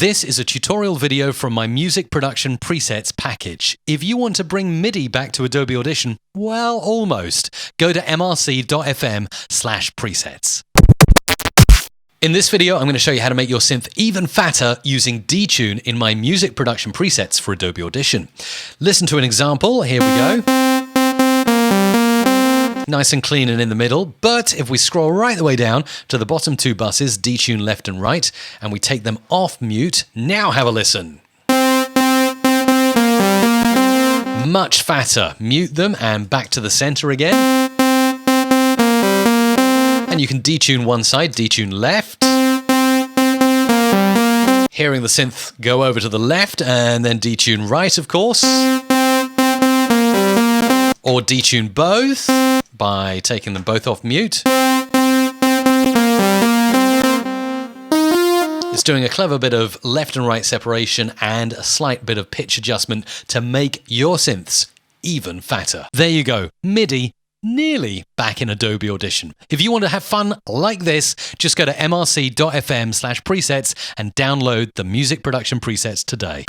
This is a tutorial video from my music production presets package. If you want to bring MIDI back to Adobe Audition, well, almost. Go to mrc.fm/presets. In this video, I'm going to show you how to make your synth even fatter using DeTune in my music production presets for Adobe Audition. Listen to an example. Here we go. Nice and clean and in the middle, but if we scroll right the way down to the bottom two buses, DeTune left and right, and we take them off mute, now have a listen. Much fatter. Mute them and back to the center again. And you can detune one side, detune left. Hearing the synth go over to the left and then detune right, of course. Or detune both by taking them both off mute. It's doing a clever bit of left and right separation and a slight bit of pitch adjustment to make your synths even fatter. There you go, MIDI nearly back in Adobe Audition. If you want to have fun like this, just go to mrc.fm/presets and download the music production presets today.